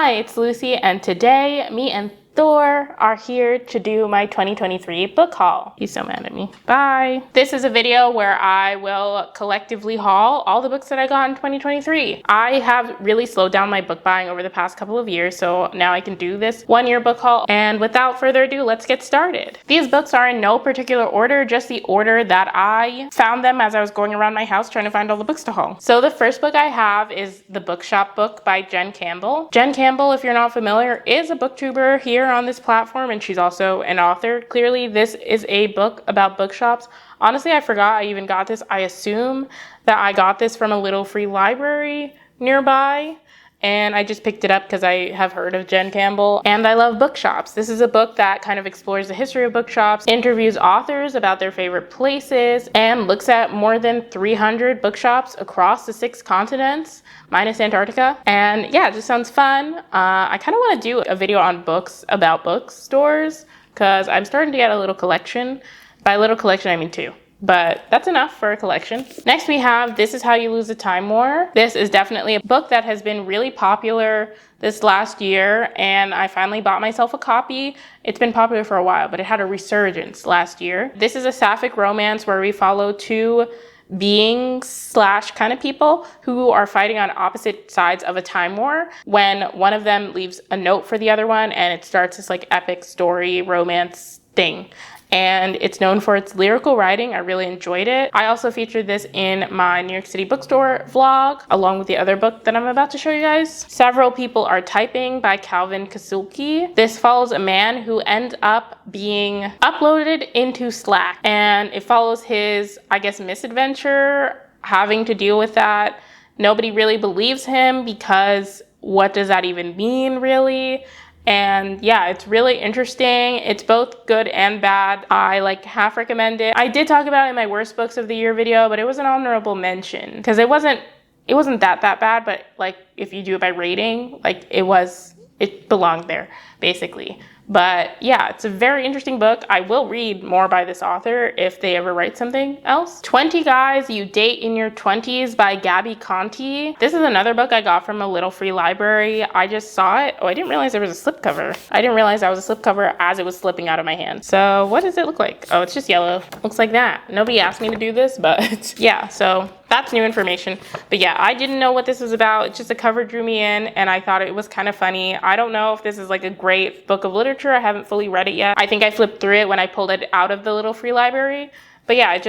Hi, it's Lucy, and today me and Thor are here to do my 2023 book haul. He's so mad at me. Bye. This is a video where I will collectively haul all the books that I got in 2023. I have really slowed down my book buying over the past couple of years, so now I can do this one-year book haul. And without further ado, let's get started. These books are in no particular order, just the order that I found them as I was going around my house trying to find all the books to haul. So the first book I have is the Bookshop book by Jen Campbell. Jen Campbell, if you're not familiar, is a booktuber here on this platform, and she's also an author. Clearly, this is a book about bookshops. Honestly, I forgot I even got this. I assume that I got this from a little free library nearby, and I just picked it up because I have heard of Jen Campbell and I love bookshops. This is a book that kind of explores the history of bookshops, interviews authors about their favorite places, and looks at more than 300 bookshops across the 6 continents, minus Antarctica. And yeah, it just sounds fun. I kind of want to do a video on books about bookstores because I'm starting to get a little collection. By little collection, I mean 2. But that's enough for a collection. Next we have This Is How You Lose a Time War. This is definitely a book that has been really popular this last year, and I finally bought myself a copy. It's been popular for a while, but it had a resurgence last year. This is a sapphic romance where we follow 2 beings / kind of people who are fighting on opposite sides of a time war, when one of them leaves a note for the other one, and it starts this like epic story romance thing. And it's known for its lyrical writing. I really enjoyed it. I also featured this in my New York City bookstore vlog, along with the other book that I'm about to show you guys. Several People Are Typing by Calvin Kasulki. This follows a man who ends up being uploaded into Slack, and it follows his, I guess, misadventure, having to deal with that. Nobody really believes him because what does that even mean, really? And yeah, it's really interesting. It's both good and bad. I like half recommend it. I did talk about it in my worst books of the year video, but it was an honorable mention because it wasn't that bad, but like if you do it by rating, like it belonged there basically. But yeah, it's a very interesting book. I will read more by this author if they ever write something else. 20 Guys You Date in Your 20s by Gabby Conti. This is another book I got from a little free library. I just saw it. Oh, I didn't realize there was a slipcover. I didn't realize that was a slipcover as it was slipping out of my hand. So what does it look like? Oh, it's just yellow. Looks like that. Nobody asked me to do this, but yeah, so that's new information. But yeah, I didn't know what this was about. It's just the cover drew me in, and I thought it was kind of funny. I don't know if this is like a great book of literature. I haven't fully read it yet. I think I flipped through it when I pulled it out of the little free library. But yeah, it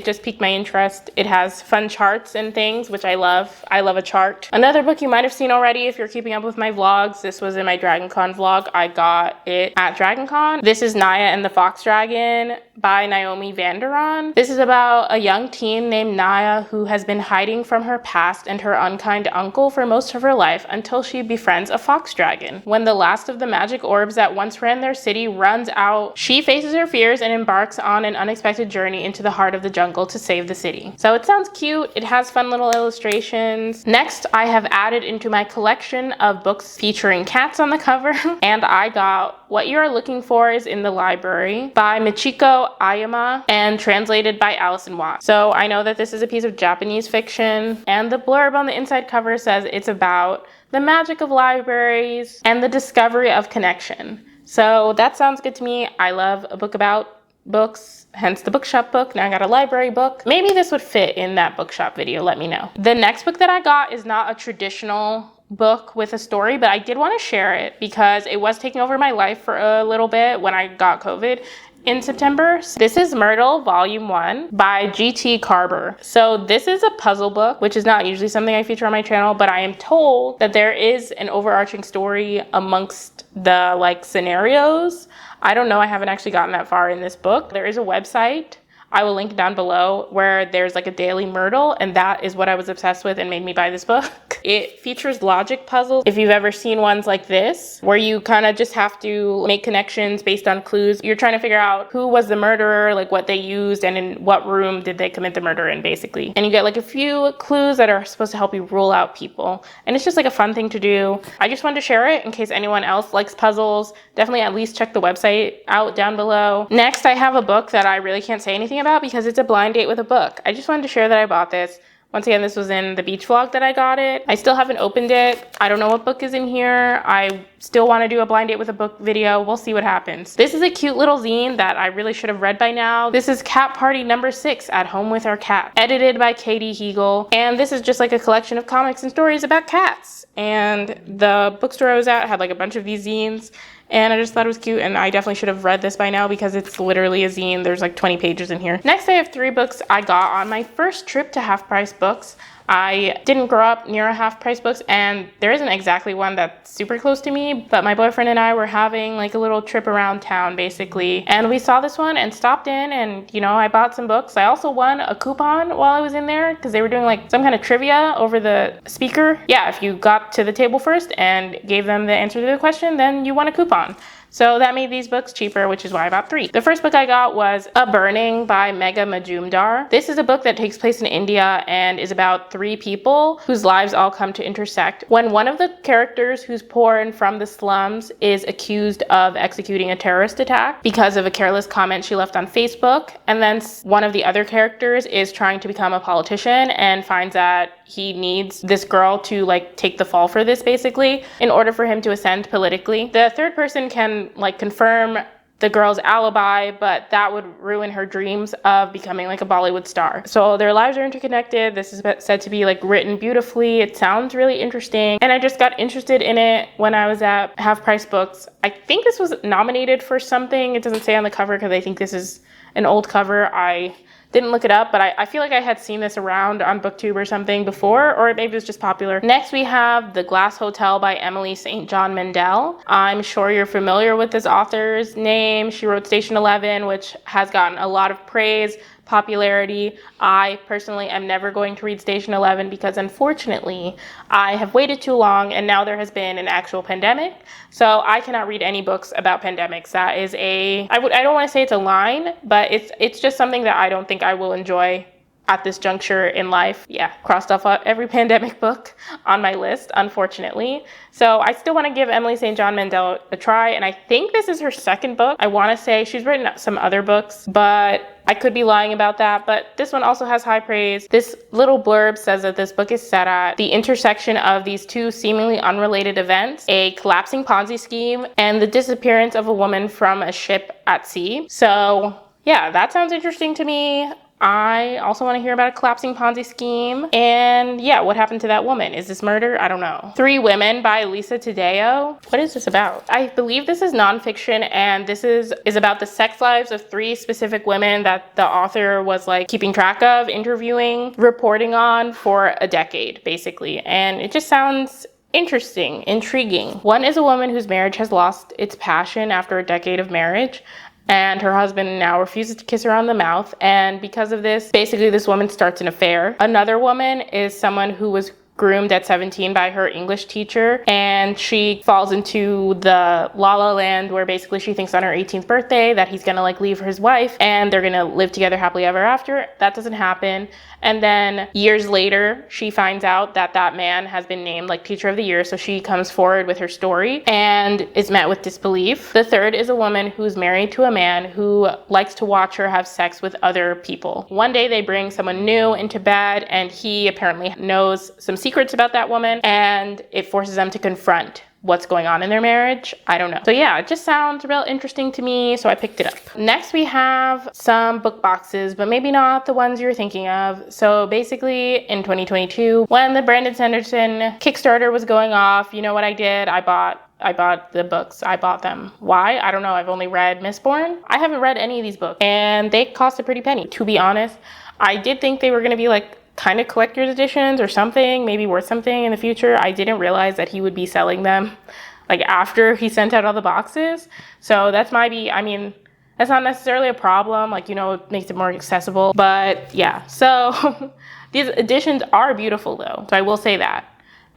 just piqued my interest. It has fun charts and things, which I love. I love a chart. Another book you might have seen already if you're keeping up with my vlogs. This was in my DragonCon vlog. I got it at DragonCon. This is Naya and the Fox Dragon by Naomi Vanderon. This is about a young teen named Naya who has been hiding from her past and her unkind uncle for most of her life until she befriends a fox dragon. When the last of the magic orbs that once ran their city runs out, she faces her fears and embarks on an unexpected journey into the heart of the jungle to save the city. So it sounds cute. It has fun little illustrations. Next, I have added into my collection of books featuring cats on the cover, and I got What You Are Looking For Is in the Library by Michiko Ayama and translated by Allison Watt. So I know that this is a piece of Japanese fiction, and the blurb on the inside cover says it's about the magic of libraries and the discovery of connection. So that sounds good to me. I love a book about books, hence the Bookshop book. Now I got a library book. Maybe this would fit in that Bookshop video, let me know. The next book that I got is not a traditional book with a story, but I did want to share it because it was taking over my life for a little bit when I got COVID in September. This is Myrtle Volume 1 by G.T. Carber. So this is a puzzle book, which is not usually something I feature on my channel, but I am told that there is an overarching story amongst the like scenarios. I don't know, I haven't actually gotten that far in this book. There is a website, I will link down below, where there's like a daily Myrtle, and that is what I was obsessed with and made me buy this book. It features logic puzzles. If you've ever seen ones like this, where you kind of just have to make connections based on clues. You're trying to figure out who was the murderer, like what they used, and in what room did they commit the murder in, basically. And you get like a few clues that are supposed to help you rule out people. And it's just like a fun thing to do. I just wanted to share it in case anyone else likes puzzles. Definitely at least check the website out down below. Next, I have a book that I really can't say anything about because it's a blind date with a book. I just wanted to share that I bought this. Once again, this was in the beach vlog that I got it. I still haven't opened it. I don't know what book is in here. I still want to do a blind date with a book video. We'll see what happens. This is a cute little zine that I really should have read by now. This is Cat Party number 6, At Home with Our Cat, edited by Katie Hegel. And this is just like a collection of comics and stories about cats. And the bookstore I was at had like a bunch of these zines. And I just thought it was cute, and I definitely should have read this by now because it's literally a zine. There's like 20 pages in here. Next, I have 3 books I got on my first trip to Half Price Books. I didn't grow up near a Half Price Books, and there isn't exactly one that's super close to me, but my boyfriend and I were having like a little trip around town basically, and we saw this one and stopped in, and you know, I bought some books. I also won a coupon while I was in there because they were doing like some kind of trivia over the speaker. Yeah, if you got to the table first and gave them the answer to the question, then you won a coupon. So that made these books cheaper, which is why I bought 3. The first book I got was A Burning by Megha Majumdar. This is a book that takes place in India and is about 3 people whose lives all come to intersect when one of the characters who's poor and from the slums is accused of executing a terrorist attack because of a careless comment she left on Facebook. And then one of the other characters is trying to become a politician and finds that he needs this girl to like take the fall for this basically in order for him to ascend politically. The third person can like confirm the girl's alibi, but that would ruin her dreams of becoming like a Bollywood star. So their lives are interconnected. This is said to be like written beautifully. It sounds really interesting. And I just got interested in it when I was at Half Price Books. I think this was nominated for something. It doesn't say on the cover because I think this is an old cover. I didn't look it up, but I feel like I had seen this around on BookTube or something before, or maybe it was just popular. Next, we have The Glass Hotel by Emily St. John Mandel. I'm sure you're familiar with this author's name. She wrote Station 11, which has gotten a lot of praise, popularity. I personally am never going to read Station 11 because unfortunately I have waited too long and now there has been an actual pandemic. So I cannot read any books about pandemics. That is I don't want to say it's a line, but it's just something that I don't think I will enjoy at this juncture in life. Yeah, crossed off every pandemic book on my list, unfortunately. So I still want to give Emily St. John Mandel a try, and I think this is her second book. I want to say she's written some other books, but I could be lying about that. But this one also has high praise. This little blurb says that this book is set at the intersection of these 2 seemingly unrelated events, a collapsing Ponzi scheme and the disappearance of a woman from a ship at sea. So yeah, that sounds interesting to me. I also want to hear about a collapsing Ponzi scheme. And yeah, what happened to that woman? Is this murder? I don't know. 3 Women by Lisa Taddeo. What is this about? I believe this is nonfiction, and this is about the sex lives of 3 specific women that the author was like keeping track of, interviewing, reporting on for a decade, basically. And it just sounds interesting, intriguing. One is a woman whose marriage has lost its passion after a decade of marriage, and her husband now refuses to kiss her on the mouth. And because of this, basically this woman starts an affair. Another woman is someone who was groomed at 17 by her English teacher, and she falls into the La La Land where basically she thinks on her 18th birthday that he's gonna like leave his wife and they're gonna live together happily ever after. That doesn't happen. And then years later, she finds out that that man has been named like Teacher of the Year, so she comes forward with her story and is met with disbelief. The third is a woman who's married to a man who likes to watch her have sex with other people. One day they bring someone new into bed, and he apparently knows some secrets about that woman, and it forces them to confront what's going on in their marriage. I don't know. So yeah, it just sounds real interesting to me, so I picked it up. Next, we have some book boxes, but maybe not the ones you're thinking of. So basically, in 2022, when the Brandon Sanderson Kickstarter was going off, you know what I did? I bought the books. I bought them. Why? I don't know. I've only read Mistborn. I haven't read any of these books, and they cost a pretty penny. To be honest, I did think they were going to be like kind of collector's editions or something, maybe worth something in the future. I didn't realize that he would be selling them like after he sent out all the boxes. So that's I mean, that's not necessarily a problem. Like, you know, it makes it more accessible. But yeah, so these editions are beautiful though. So I will say that.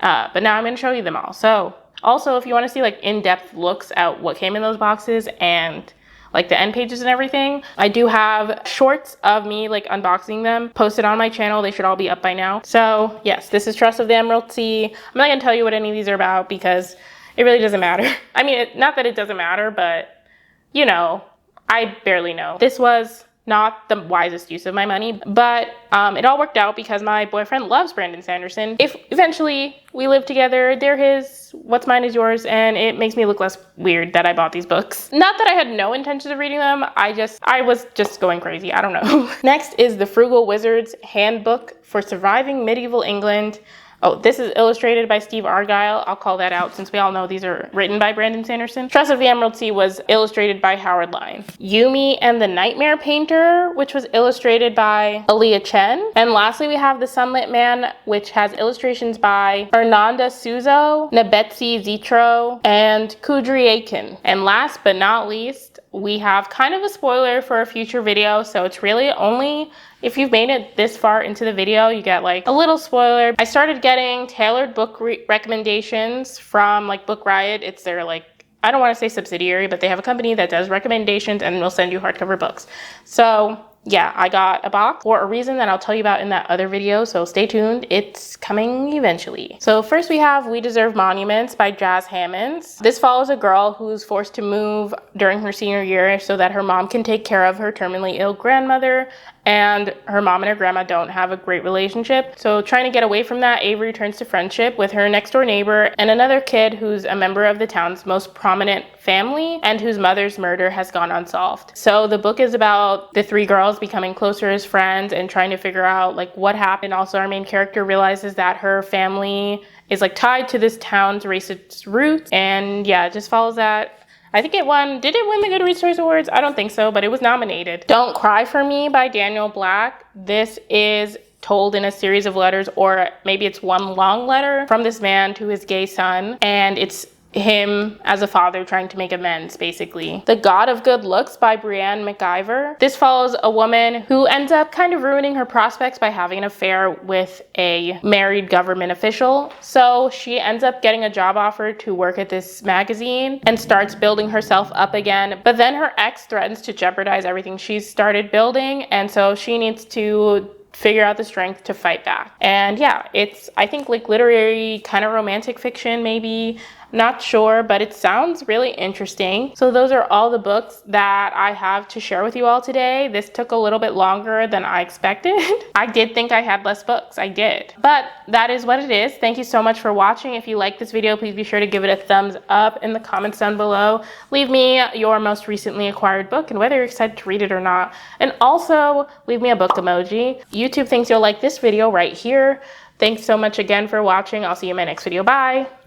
But now I'm going to show you them all. So also, if you want to see like in-depth looks at what came in those boxes and like the end pages and everything, I do have shorts of me like unboxing them posted on my channel. They should all be up by now. So yes, this is Trust of the Emerald Sea. I'm not gonna tell you what any of these are about because it really doesn't matter. I mean, not that it doesn't matter, but you know, I barely know. This was not the wisest use of my money, but it all worked out because my boyfriend loves Brandon Sanderson. If eventually we live together, they're his, what's mine is yours, and it makes me look less weird that I bought these books. Not that I had no intentions of reading them, I was just going crazy, I don't know. Next is the Frugal Wizard's Handbook for Surviving Medieval England. Oh, this is illustrated by Steve Argyle. I'll call that out since we all know these are written by Brandon Sanderson. Trust of the Emerald Sea was illustrated by Howard Line. Yumi and the Nightmare Painter, which was illustrated by Aaliyah Chen. And lastly, we have The Sunlit Man, which has illustrations by Hernanda Suzo, Nebetsi Zitro, and Kudri Aiken. And last but not least, we have kind of a spoiler for a future video, so it's really only if you've made it this far into the video, you get like a little spoiler. I started getting tailored book recommendations from like Book Riot. It's their like, I don't want to say subsidiary, but they have a company that does recommendations and will send you hardcover books. So yeah, I got a box for a reason that I'll tell you about in that other video, so stay tuned. It's coming eventually. So first we have We Deserve Monuments by Jazz Hammonds. This follows a girl who's forced to move during her senior year so that her mom can take care of her terminally ill grandmother, and her mom and her grandma don't have a great relationship. So trying to get away from that, Avery turns to friendship with her next door neighbor and another kid who's a member of the town's most prominent family and whose mother's murder has gone unsolved. So the book is about the three girls becoming closer as friends and trying to figure out like what happened. Also, our main character realizes that her family is like tied to this town's racist roots, and yeah, it just follows that. I think it won, did it win the Goodreads Choice Awards? I don't think so, but it was nominated. Don't Cry for Me by Daniel Black. This is told in a series of letters, or maybe it's one long letter from this man to his gay son, and it's him as a father trying to make amends, basically. The God of Good Looks by Brianne McIver. This follows a woman who ends up kind of ruining her prospects by having an affair with a married government official. So she ends up getting a job offer to work at this magazine and starts building herself up again. But then her ex threatens to jeopardize everything she's started building, and so she needs to figure out the strength to fight back. And yeah, it's, I think, like literary kind of romantic fiction, maybe. Not sure, but it sounds really interesting. So those are all the books that I have to share with you all today. This took a little bit longer than I expected. I did think I had less books, I did. But that is what it is. Thank you so much for watching. If you like this video, please be sure to give it a thumbs up in the comments down below. Leave me your most recently acquired book and whether you're excited to read it or not. And also leave me a book emoji. YouTube thinks you'll like this video right here. Thanks so much again for watching. I'll see you in my next video. Bye.